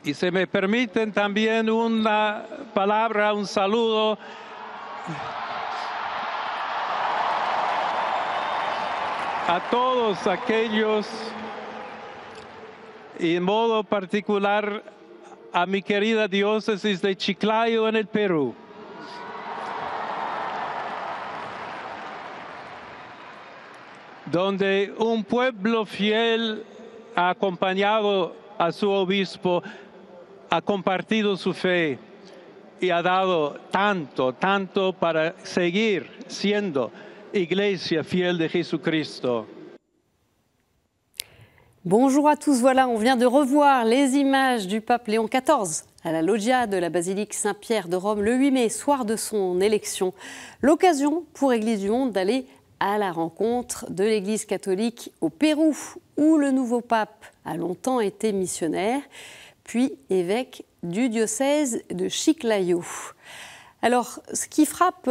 Y si me permiten también una palabra, un saludo a todos aquellos, y en modo particular a mi querida diócesis de Chiclayo en el Perú. Donde un pueblo fiel ha acompañado a su obispo, ha compartido su fe y ha dado tanto para seguir siendo iglesia fiel de Jesucristo. Bonjour à tous, voilà, on vient de revoir les images du pape Léon XIV à la loggia de la basilique Saint-Pierre de Rome le 8 mai, soir de son élection. L'occasion pour Église du Monde d'aller à la rencontre de l'Église catholique au Pérou, où le nouveau pape a longtemps été missionnaire, puis évêque du diocèse de Chiclayo. Alors, ce qui frappe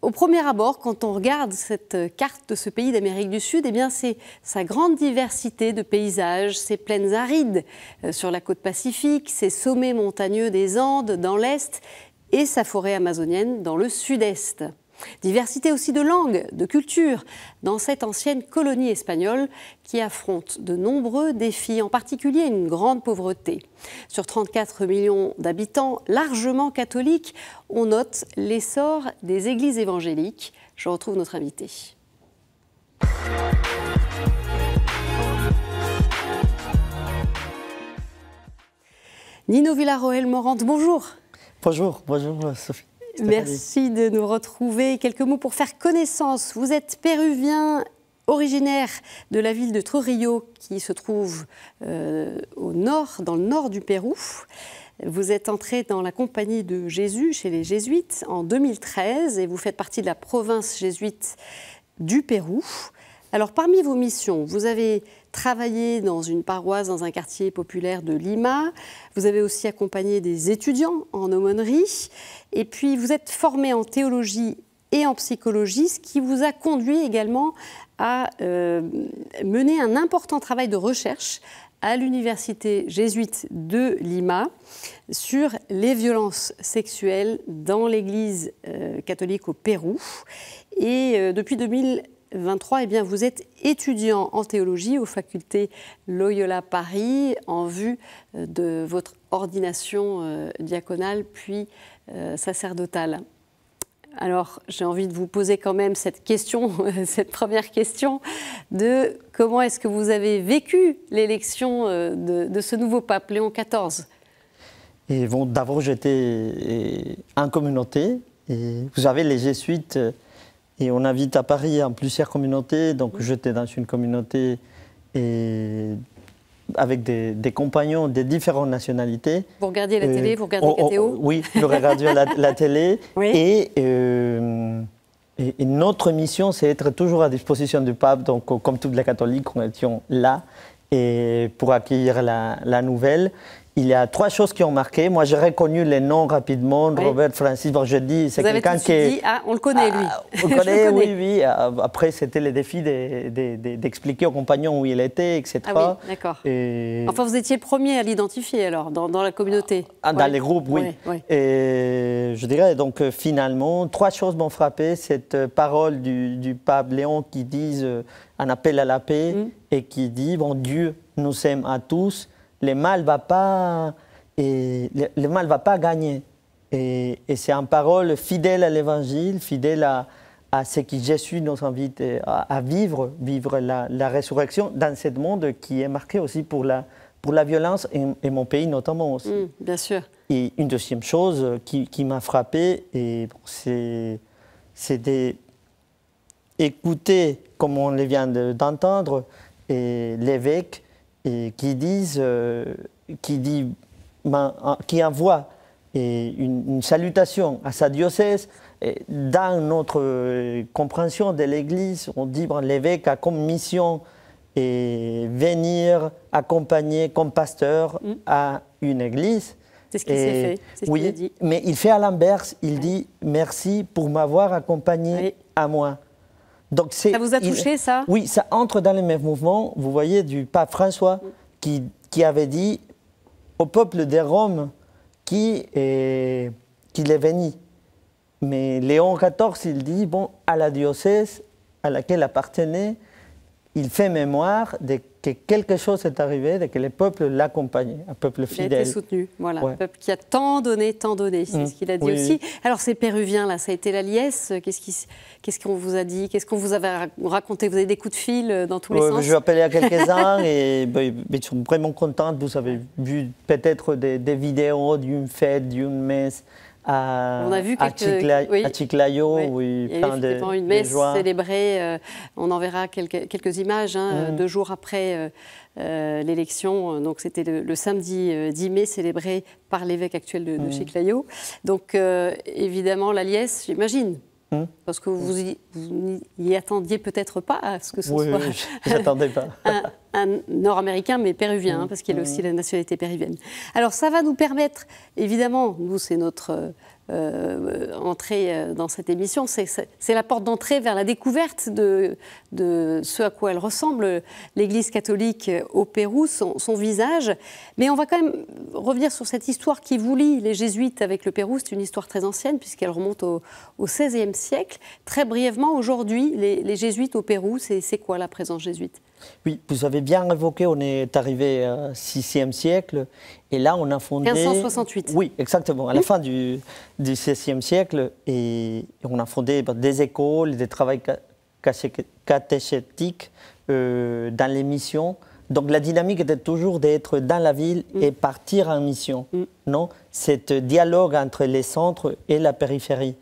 au premier abord, quand on regarde cette carte de ce pays d'Amérique du Sud, eh bien, c'est sa grande diversité de paysages, ses plaines arides sur la côte Pacifique, ses sommets montagneux des Andes dans l'Est et sa forêt amazonienne dans le Sud-Est. Diversité aussi de langues, de cultures, dans cette ancienne colonie espagnole qui affronte de nombreux défis, en particulier une grande pauvreté. Sur 34 millions d'habitants largement catholiques, on note l'essor des églises évangéliques. Je retrouve notre invité. Nino Villarroel-Morante, bonjour. Bonjour Sophie. Merci de nous retrouver. Quelques mots pour faire connaissance. Vous êtes péruvien, originaire de la ville de Trujillo, qui se trouve au nord, dans le nord du Pérou. Vous êtes entré dans la Compagnie de Jésus chez les Jésuites en 2013 et vous faites partie de la province jésuite du Pérou. Alors, parmi vos missions, vous avez travaillé dans une paroisse dans un quartier populaire de Lima. Vous avez aussi accompagné des étudiants en aumônerie. Et puis, vous êtes formé en théologie et en psychologie, ce qui vous a conduit également à mener un important travail de recherche à l'université jésuite de Lima sur les violences sexuelles dans l'Église catholique au Pérou. Et depuis 2023, eh bien, vous êtes étudiant en théologie aux facultés Loyola Paris en vue de votre ordination diaconale puis sacerdotale. Alors, j'ai envie de vous poser quand même cette question, cette première question de comment est-ce que vous avez vécu l'élection de ce nouveau pape, Léon XIV? Et bon, d'abord, j'étais en communauté. Et vous avez les jésuites, et on invite à Paris en plusieurs communautés. Donc, j'étais dans une communauté avec des compagnons de différentes nationalités. Vous regardiez la télé, vous regardiez KTO? Oui, je regardais la télé. Oui. Et notre mission, c'est être toujours à disposition du pape. Donc, comme tous les catholiques, on était là et pour accueillir la nouvelle. Il y a trois choses qui ont marqué. Moi, j'ai reconnu les noms rapidement. Oui. Robert Francis Borgedi, c'est quelqu'un qui... dit, ah, on le connaît, lui. On le connaît, oui. Après, c'était le défi d'expliquer aux compagnons où il était, etc. Ah oui, d'accord. Enfin, vous étiez le premier à l'identifier, alors, dans la communauté. Dans les groupes, oui. Et je dirais, donc, finalement, trois choses m'ont frappé. Cette parole du pape Léon qui dit un appel à la paix et qui dit, bon, Dieu nous aime à tous. Le mal va pas gagner. Et c'est une parole fidèle à l'Évangile, fidèle à ce que Jésus nous invite à vivre la résurrection dans ce monde qui est marqué aussi pour la violence et mon pays notamment aussi. Bien sûr. Et une deuxième chose qui m'a frappé, c'est d'écouter, comme on le vient d'entendre, l'évêque qui envoie une salutation à sa diocèse. Dans notre compréhension de l'Église, on dit que l'évêque a comme mission venir accompagner comme pasteur à une église. C'est ce qui s'est fait, c'est ce qu'il a dit. Mais il fait à l'inverse, il dit merci pour m'avoir accompagné à moi. Donc ça vous a touché, ça? Oui, ça entre dans le même mouvement, vous voyez, du pape François qui avait dit au peuple de Rome qui est venu. Mais Léon XIV, il dit, bon, à la diocèse à laquelle appartenait, il fait mémoire de que quelque chose est arrivé, de que le peuple l'accompagnait, un peuple fidèle. Il a été soutenu, voilà, un peuple qui a tant donné, c'est ce qu'il a dit aussi. Alors ces Péruviens, là, ça a été la liesse, qu'est-ce qu'on vous a dit, qu'est-ce qu'on vous avait raconté? Vous avez des coups de fil dans tous les sens? Je vais appeler à quelques-uns et ils sont vraiment contents. Vous avez vu peut-être des vidéos d'une fête, d'une messe. On a vu à Chiclayo, où il y a une messe célébrée. On en verra quelques images 2 jours après l'élection. Donc c'était le samedi 10 mai, célébré par l'évêque actuel de Chiclayo. Donc évidemment la liesse, j'imagine. Parce que vous n'y attendiez peut-être pas à ce que ce soit j'attendais pas. un Nord-Américain, mais péruvien, parce qu'il a aussi la nationalité péruvienne. Alors ça va nous permettre, évidemment, nous c'est notre entrée dans cette émission, c'est la porte d'entrée vers la découverte de ce à quoi elle ressemble, l'Église catholique au Pérou, son visage. Mais on va quand même revenir sur cette histoire qui vous lie, les jésuites avec le Pérou. C'est une histoire très ancienne puisqu'elle remonte au XVIe siècle. Très brièvement, aujourd'hui, les jésuites au Pérou, c'est quoi la présence jésuite? Oui, vous avez bien évoqué, on est arrivé au VIe siècle et là on a fondé... 1568. Oui, exactement, à la fin du XVIe siècle et on a fondé des écoles, des travaux catéchétiques dans les missions. Donc la dynamique était toujours d'être dans la ville et partir en mission. Non, c'est dialogue entre les centres et la périphérie.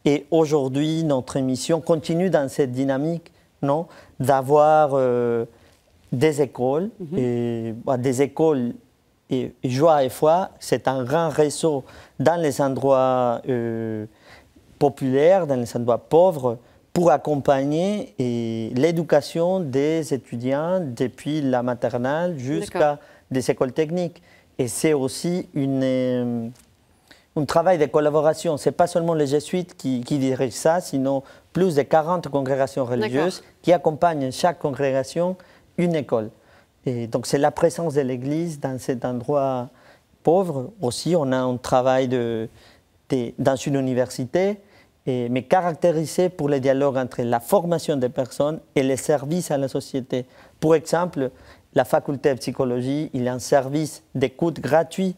Et aujourd'hui, notre mission continue dans cette dynamique, non, d'avoir des écoles, et Joie et Foi, c'est un grand réseau dans les endroits populaires, dans les endroits pauvres, pour accompagner l'éducation des étudiants depuis la maternelle jusqu'à des écoles techniques. Et c'est aussi un travail de collaboration. Ce n'est pas seulement les jésuites qui dirigent ça, sinon plus de 40 congrégations religieuses qui accompagnent chaque congrégation une école. Et donc c'est la présence de l'Église dans cet endroit pauvre. Aussi, on a un travail dans une université, mais caractérisé pour le dialogue entre la formation des personnes et les services à la société. Pour exemple, la faculté de psychologie, il y a un service d'écoute gratuit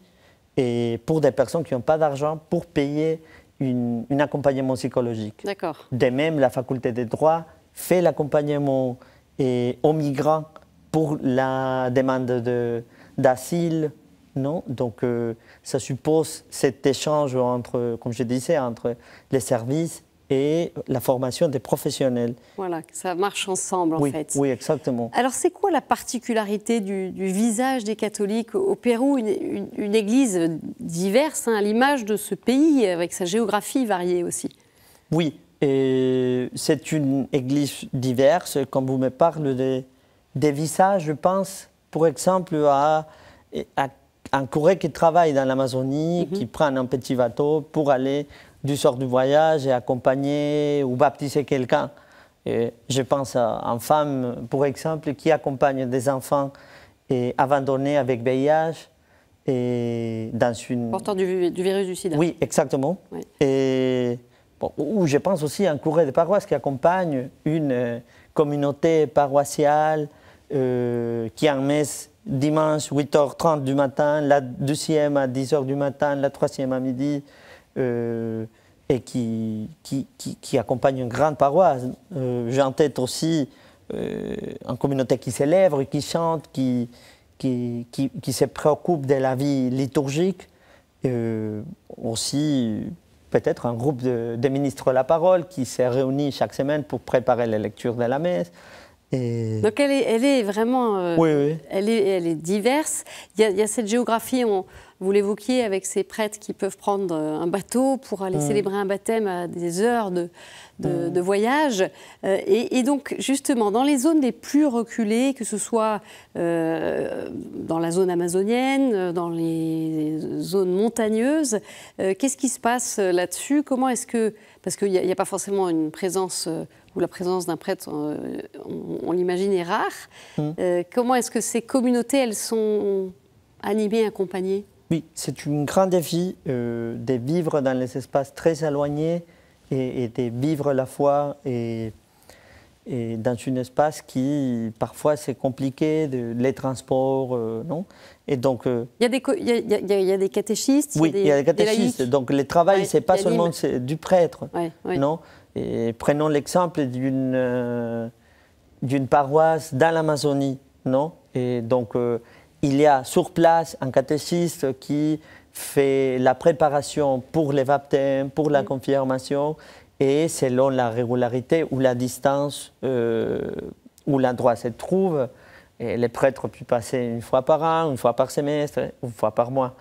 et pour des personnes qui n'ont pas d'argent pour payer un accompagnement psychologique. D'accord. De même, la faculté de droit fait l'accompagnement aux migrants pour la demande d'asile. Non, donc ça suppose cet échange entre, comme je disais, entre les services et la formation des professionnels. Voilà, que ça marche ensemble en fait. Oui, exactement. Alors c'est quoi la particularité du visage des catholiques au Pérou, une église diverse, à l'image de ce pays, avec sa géographie variée aussi? Oui, c'est une église diverse. Quand vous me parlez des visages, je pense, par exemple, à un curé qui travaille dans l'Amazonie, qui prend un petit bateau pour aller du sort du voyage et accompagner ou baptiser quelqu'un. Je pense à une femme, par exemple, qui accompagne des enfants abandonnés avec VIH. Dans une... Portant du virus du sida. Oui, exactement. Oui. Ou je pense aussi à un curé de paroisse qui accompagne une communauté paroissiale qui en messe dimanche 8h30 du matin, la deuxième à 10h du matin, la troisième à midi, et qui accompagne une grande paroisse. J'ai en tête aussi une communauté qui célèbre, qui chante, qui se préoccupe de la vie liturgique. Aussi, peut-être un groupe de ministres de la parole qui se réunit chaque semaine pour préparer la lecture de la messe. Donc elle est vraiment, oui. Elle est diverse. Il y a cette géographie, vous l'évoquiez, avec ces prêtres qui peuvent prendre un bateau pour aller célébrer un baptême à des heures de voyage. Et donc justement, dans les zones les plus reculées, que ce soit dans la zone amazonienne, dans les zones montagneuses, qu'est-ce qui se passe là-dessus? Comment est-ce que... Parce qu'il n'y a pas forcément une présence... où la présence d'un prêtre, on l'imagine, est rare. Comment est-ce que ces communautés, elles sont animées, accompagnées? Oui, c'est un grand défi de vivre dans les espaces très éloignés et de vivre la foi et dans un espace qui, parfois, c'est compliqué, les transports, non? Et donc... il y a des catéchistes? Oui, il y a des catéchistes. Donc, le travail, c'est pas seulement du prêtre, non? Et prenons l'exemple d'une paroisse dans l'Amazonie, non? Et donc, il y a sur place un catéchiste qui fait la préparation pour les baptêmes, pour la confirmation, et selon la régularité ou la distance où l'endroit se trouve, et les prêtres peuvent passer une fois par an, une fois par semestre, une fois par mois.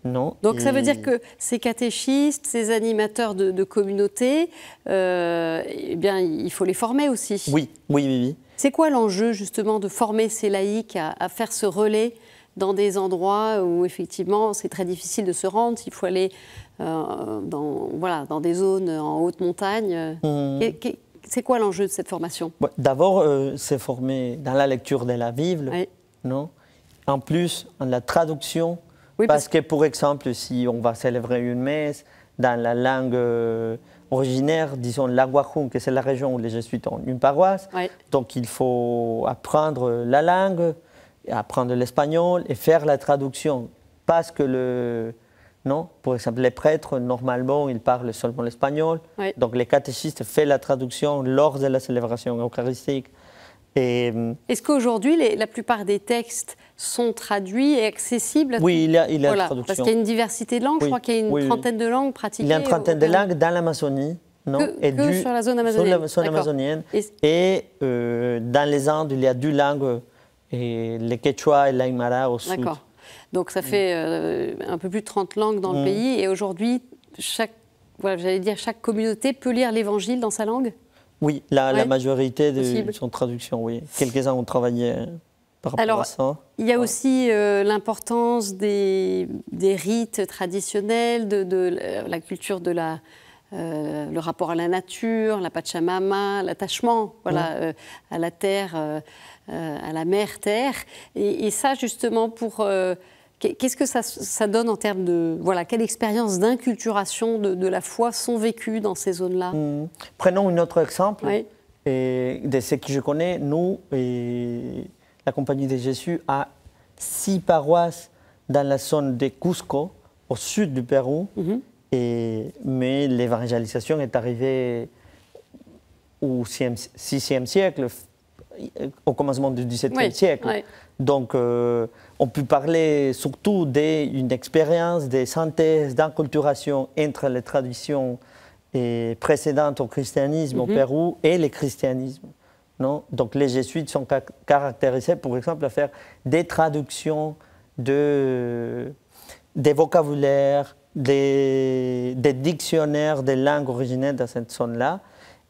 Non. Donc ça veut dire que ces catéchistes, ces animateurs de communauté, eh bien, il faut les former aussi. Oui, oui, oui, oui. C'est quoi l'enjeu justement de former ces laïcs à faire ce relais dans des endroits où effectivement c'est très difficile de se rendre, s'il faut aller dans des zones en haute montagne? C'est quoi l'enjeu de cette formation? D'abord, c'est former dans la lecture de la Bible, non? En plus, en la traduction, parce que, pour exemple, si on va célébrer une messe dans la langue originaire, disons l'Aguajún, que c'est la région où les jésuites ont une paroisse, donc il faut apprendre la langue, apprendre l'espagnol et faire la traduction, parce que non, par exemple, les prêtres, normalement, ils parlent seulement l'espagnol. Donc, les catéchistes font la traduction lors de la célébration eucharistique. Est-ce qu'aujourd'hui, la plupart des textes sont traduits et accessibles? Oui, il y a la traduction. Parce qu'il y a une diversité de langues, je crois qu'il y a une trentaine de langues pratiquées. Il y a une trentaine de langues dans l'Amazonie. Que sur la zone amazonienne. Sur la zone amazonienne. Et dans les Andes, il y a 2 langues, le quechua et l'aymara au sud. D'accord. Donc ça fait un peu plus de 30 langues dans le pays. Et aujourd'hui, chaque communauté peut lire l'Évangile dans sa langue? Oui, la majorité sont traductions, oui. Quelques-uns ont travaillé par rapport à ça. Il y a aussi l'importance des rites traditionnels, de la culture de le rapport à la nature, la Pachamama, l'attachement à la terre, à la mère terre. Et ça, justement, qu'est-ce que ça donne en termes de... quelle expérience d'inculturation de la foi sont vécues dans ces zones-là? Prenons un autre exemple. De ce que je connais, nous, la Compagnie de Jésus a 6 paroisses dans la zone de Cusco, au sud du Pérou. Mais l'évangélisation est arrivée au 6e siècle, au commencement du XVIIe siècle. Donc, on peut parler surtout d'une expérience de synthèse, d'inculturation entre les traditions précédentes au christianisme au Pérou et le christianisme. Non? Donc, les jésuites sont caractérisés, par exemple, à faire des traductions des vocabulaires, des dictionnaires des langues originaires dans cette zone-là.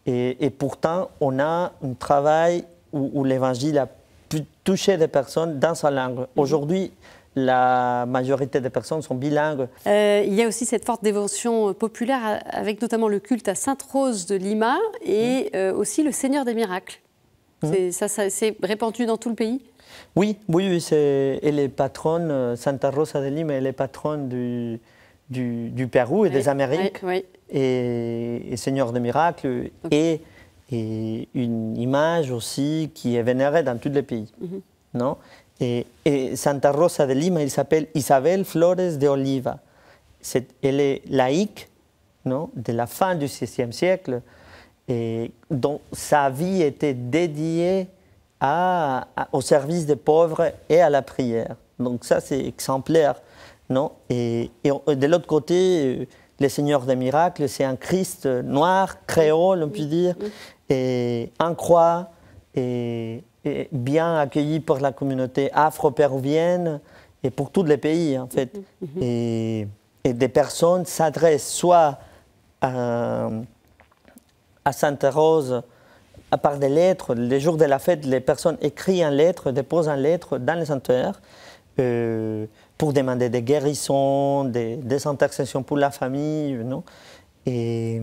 Et pourtant, on a un travail où l'Évangile a pu toucher des personnes dans sa langue. Aujourd'hui, la majorité des personnes sont bilingues. Il y a aussi cette forte dévotion populaire, avec notamment le culte à Sainte-Rose de Lima et aussi le Seigneur des miracles. C'est répandu dans tout le pays? Oui, elle est patronne, Santa Rosa de Lima, elle est patronne du Pérou et des Amériques, et Seigneur des miracles, et une image aussi qui est vénérée dans tous les pays. Non? Et Santa Rosa de Lima, il s'appelle Isabel Flores de Oliva. Elle est laïque, non? De la fin du XVIe siècle, et dont sa vie était dédiée au service des pauvres et à la prière. Donc ça, c'est exemplaire. Non? Et de l'autre côté, le Seigneur des miracles, c'est un Christ noir, créole, on peut dire, et en croix, et bien accueilli par la communauté afro-péruvienne et pour tous les pays, en fait. Et des personnes s'adressent soit à Santa Rose par des lettres. Les jours de la fête, les personnes écrivent une lettre, déposent une lettre dans les sanctuaires, pour demander des guérisons, des intercessions pour la famille, non? Et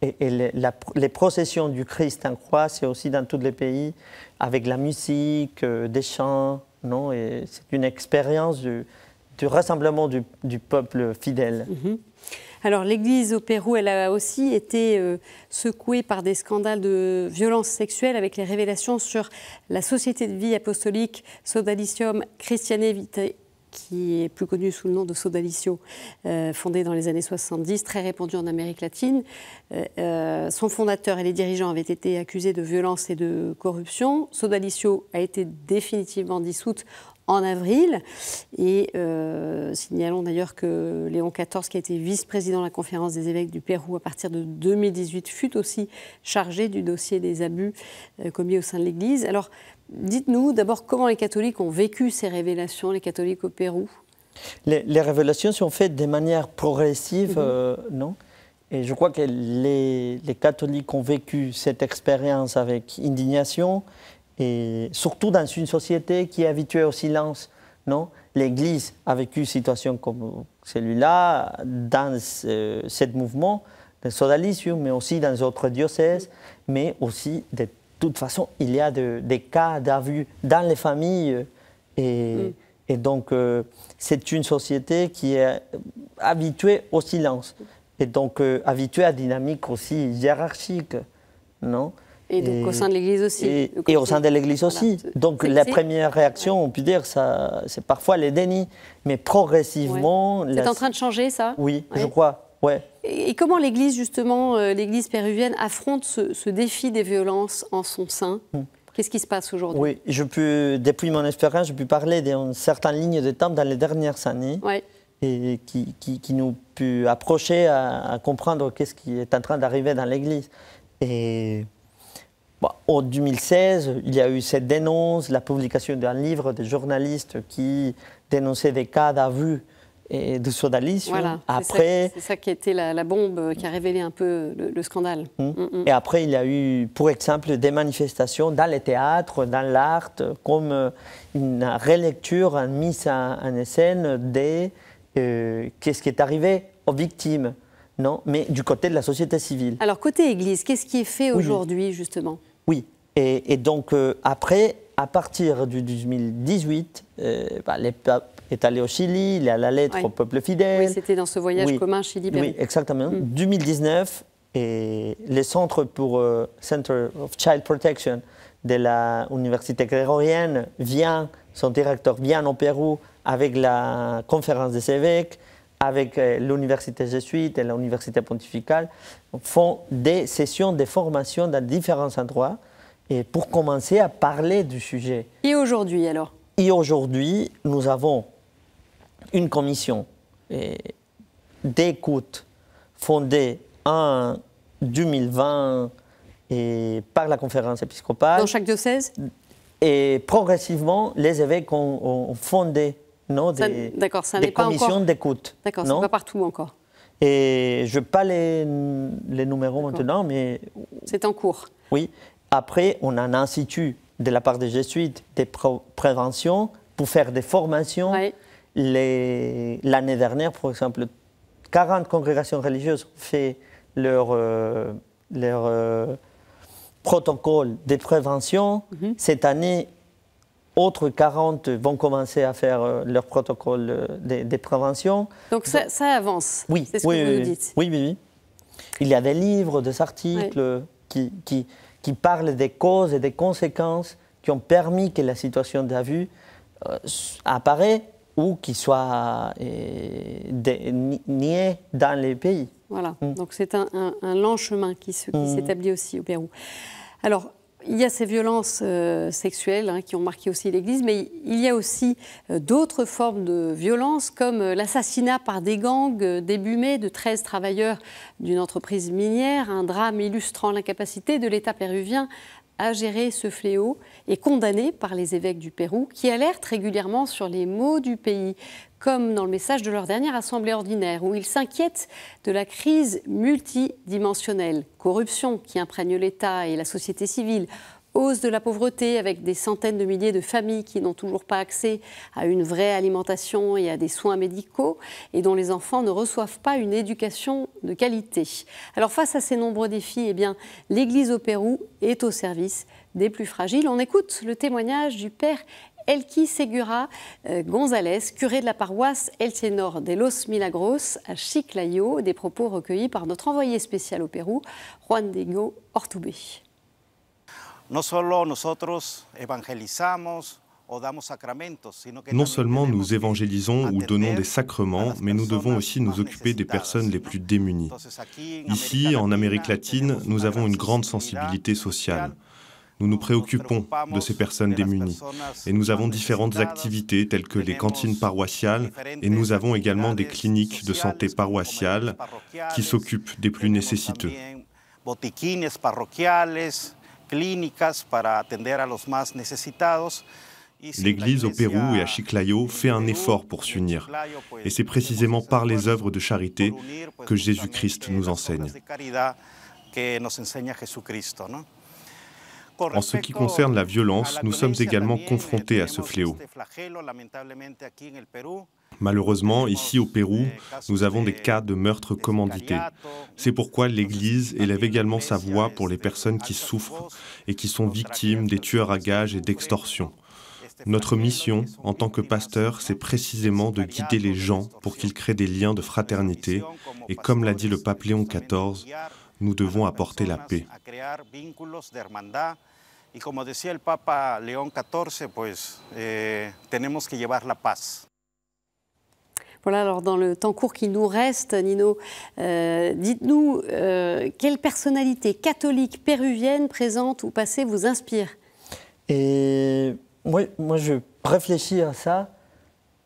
les processions du Christ en croix, c'est aussi dans tous les pays, avec la musique, des chants, non? Et c'est une expérience du rassemblement du peuple fidèle. Alors l'Église au Pérou, elle a aussi été secouée par des scandales de violences sexuelles avec les révélations sur la société de vie apostolique Sodalicium Christianae Vitae, qui est plus connue sous le nom de Sodalicio, fondée dans les années 70, très répandue en Amérique latine. Son fondateur et les dirigeants avaient été accusés de violence et de corruption. Sodalicio a été définitivement dissoute en avril. Et signalons d'ailleurs que Léon XIV, qui a été vice-président de la Conférence des évêques du Pérou à partir de 2018, fut aussi chargé du dossier des abus commis au sein de l'Église. Alors, dites-nous d'abord comment les catholiques ont vécu ces révélations, les catholiques au Pérou. Les révélations sont faites de manière progressive, non? Et je crois que les catholiques ont vécu cette expérience avec indignation, et surtout dans une société qui est habituée au silence, non? L'Église a vécu une situation comme celui-là dans ce mouvement de Sodalicium, mais aussi dans d'autres diocèses, mais aussi de toute façon, il y a des cas d'abus dans les familles et donc c'est une société qui est habituée au silence et donc habituée à une dynamique aussi hiérarchique, non? Et donc au sein de l'Église aussi. Et au sein de l'Église aussi. Donc la première réaction, on peut dire, c'est parfois le déni, mais progressivement... C'est en train de changer, ça? Oui, je crois, ouais. Et comment l'Église, justement, l'Église péruvienne affronte ce défi des violences en son sein? Qu'est-ce qui se passe aujourd'hui? Oui, depuis mon expérience, je peux parler d'une certaine ligne de temps dans les dernières années et qui nous peut approcher à comprendre qu'est-ce qui est en train d'arriver dans l'Église. Et en 2016, il y a eu cette dénonce, la publication d'un livre de journalistes qui dénonçaient des cas d'abus et de Sodalicium. Voilà, c'est ça qui a été la bombe qui a révélé un peu le scandale. Et après, il y a eu, pour exemple, des manifestations dans les théâtres, dans l'art, comme une relecture, une mise en scène de qu'est-ce qui est arrivé aux victimes, non? Mais du côté de la société civile. Alors, côté Église, qu'est-ce qui est fait aujourd'hui, justement? Oui, et donc après, à partir du 2018, le pape est allé au Chili, il a la lettre au peuple fidèle. Oui, c'était dans ce voyage commun Chili-Pérou. Oui, exactement. 2019, et le Centre of Child Protection de l'Université grégorienne son directeur vient au Pérou avec la conférence des évêques, avec l'université jésuite et l'université pontificale, font des sessions de formation dans différents endroits et pour commencer à parler du sujet. Et aujourd'hui alors? Et aujourd'hui, nous avons une commission d'écoute fondée en 2020 par la conférence épiscopale. Dans chaque diocèse? Et progressivement, les évêques ont fondé des commissions d'écoute. D'accord, c'est pas partout encore. Et je n'ai pas les numéros maintenant, mais... C'est en cours. Oui. Après, on a un institut de la part des jésuites de prévention pour faire des formations. L'année dernière, par exemple, 40 congrégations religieuses ont fait leur protocole de prévention. Cette année, autres 40 vont commencer à faire leur protocole de prévention. Donc ça avance, oui, c'est ce que vous nous dites. Oui. Il y a des livres, des articles qui parlent des causes et des conséquences qui ont permis que la situation d'abus apparaisse ou qu'il soit nié dans les pays. Voilà, donc c'est un lent chemin qui s'établit aussi au Pérou. Alors, il y a ces violences sexuelles qui ont marqué aussi l'Église, mais il y a aussi d'autres formes de violence, comme l'assassinat par des gangs début mai de 13 travailleurs d'une entreprise minière, un drame illustrant l'incapacité de l'État péruvien à gérer ce fléau et condamné par les évêques du Pérou, qui alertent régulièrement sur les maux du pays, comme dans le message de leur dernière assemblée ordinaire, où ils s'inquiètent de la crise multidimensionnelle, corruption qui imprègne l'État et la société civile, hausse de la pauvreté avec des centaines de milliers de familles qui n'ont toujours pas accès à une vraie alimentation et à des soins médicaux et dont les enfants ne reçoivent pas une éducation de qualité. Alors face à ces nombreux défis, l'Église au Pérou est au service des plus fragiles. On écoute le témoignage du père Elqui Segura González, curé de la paroisse El Tenor de los Milagros à Chiclayo, des propos recueillis par notre envoyé spécial au Pérou, Juan Diego Ortube. Non seulement nous évangélisons ou donnons des sacrements, mais nous devons aussi nous occuper des personnes les plus démunies. Ici, en Amérique latine, nous avons une grande sensibilité sociale. Nous nous préoccupons de ces personnes démunies et nous avons différentes activités telles que les cantines paroissiales et nous avons également des cliniques de santé paroissiales qui s'occupent des plus nécessiteux. L'Église au Pérou et à Chiclayo fait un effort pour s'unir. Et c'est précisément par les œuvres de charité que Jésus-Christ nous enseigne. En ce qui concerne la violence, nous sommes également confrontés à ce fléau. Malheureusement, ici au Pérou, nous avons des cas de meurtres commandités. C'est pourquoi l'Église élève également sa voix pour les personnes qui souffrent et qui sont victimes des tueurs à gages et d'extorsion. Notre mission, en tant que pasteur, c'est précisément de guider les gens pour qu'ils créent des liens de fraternité. Et comme l'a dit le pape Léon XIV, nous devons apporter la paix. Et comme disait le pape Léon XIV, tenemos que llevar la paz. Voilà, alors dans le temps court qui nous reste, Nino, dites-nous quelle personnalité catholique péruvienne présente ou passée vous inspire? Et moi, je réfléchis à ça.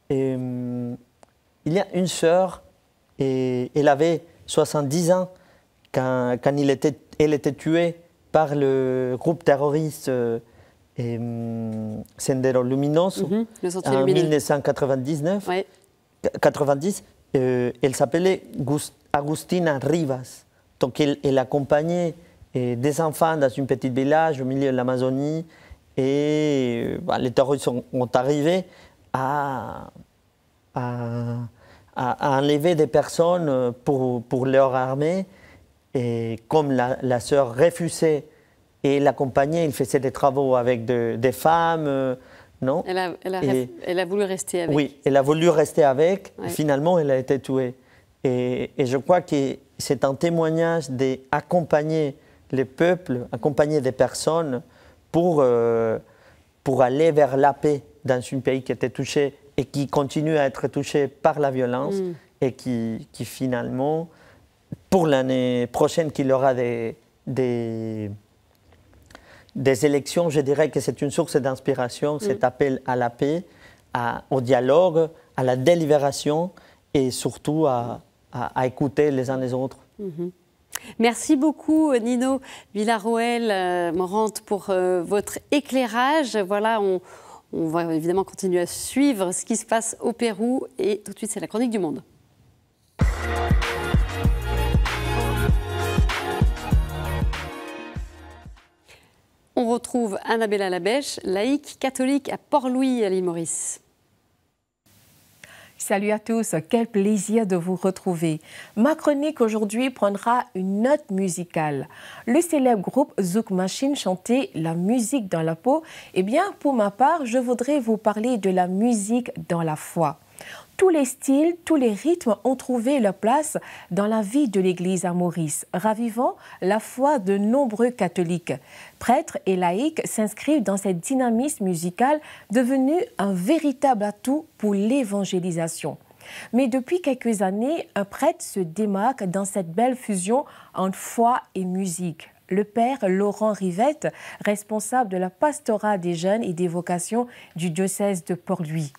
Et, il y a une sœur, et elle avait 70 ans quand elle était tuée par le groupe terroriste Sendero Luminoso en 1999. Ouais. 90, elle s'appelait Agustina Rivas. Donc elle accompagnait des enfants dans un petit village au milieu de l'Amazonie et les terroristes sont arrivés à enlever des personnes pour leur armée. Et comme la sœur refusait et l'accompagnait, il faisait des travaux avec des femmes. Non. Elle a voulu rester avec. Oui, elle a voulu rester avec. Ouais. Finalement, elle a été tuée. Et je crois que c'est un témoignage d'accompagner les peuples, accompagner des personnes pour aller vers la paix dans un pays qui était touché et qui continue à être touché par la violence et qui finalement, pour l'année prochaine, qu'il y aura des élections, je dirais que c'est une source d'inspiration, cet appel à la paix, au dialogue, à la délibération et surtout à écouter les uns les autres. Merci beaucoup Nino Villarroel-Morant pour votre éclairage. Voilà, on va évidemment continuer à suivre ce qui se passe au Pérou et tout de suite c'est la chronique du monde. On retrouve Annabella Labèche, laïque catholique à Port-Louis, à l'île Maurice. Salut à tous, quel plaisir de vous retrouver. Ma chronique aujourd'hui prendra une note musicale. Le célèbre groupe Zouk Machine chantait la musique dans la peau. Eh bien, pour ma part, je voudrais vous parler de la musique dans la foi. Tous les styles, tous les rythmes ont trouvé leur place dans la vie de l'Église à Maurice, ravivant la foi de nombreux catholiques. Prêtres et laïcs s'inscrivent dans cette dynamisme musicale devenue un véritable atout pour l'évangélisation. Mais depuis quelques années, un prêtre se démarque dans cette belle fusion entre foi et musique. Le père Laurent Rivette, responsable de la pastorale des jeunes et des vocations du diocèse de Port-Louis.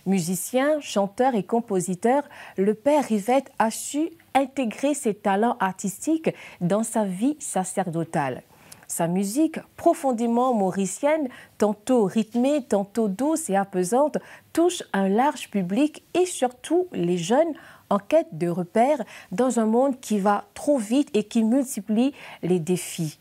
Musicien, chanteur et compositeur, le père Rivette a su intégrer ses talents artistiques dans sa vie sacerdotale. Sa musique, profondément mauricienne, tantôt rythmée, tantôt douce et apaisante, touche un large public et surtout les jeunes en quête de repères dans un monde qui va trop vite et qui multiplie les défis.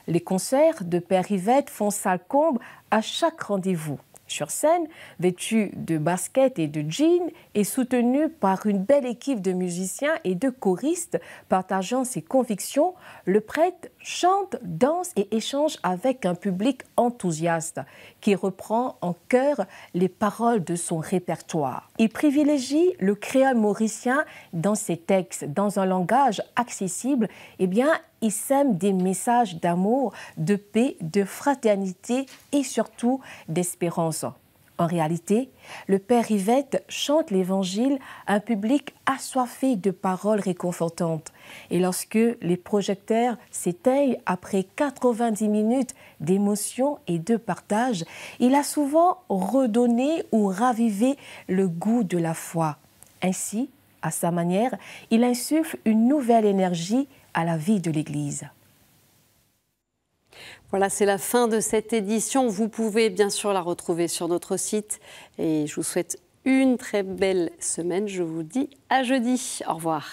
Les concerts de Père Rivette font salle comble à chaque rendez-vous. Sur scène, vêtu de baskets et de jeans et soutenu par une belle équipe de musiciens et de choristes partageant ses convictions, le prêtre chante, danse et échange avec un public enthousiaste qui reprend en chœur les paroles de son répertoire. Il privilégie le créole mauricien dans ses textes, dans un langage accessible. Eh bien, il sème des messages d'amour, de paix, de fraternité et surtout d'espérance. En réalité, le Père Yvette chante l'Évangile à un public assoiffé de paroles réconfortantes. Et lorsque les projecteurs s'éteignent après 90 minutes d'émotion et de partage, il a souvent redonné ou ravivé le goût de la foi. Ainsi, à sa manière, il insuffle une nouvelle énergie à la vie de l'Église. Voilà, c'est la fin de cette édition. Vous pouvez bien sûr la retrouver sur notre site. Et je vous souhaite une très belle semaine. Je vous dis à jeudi. Au revoir.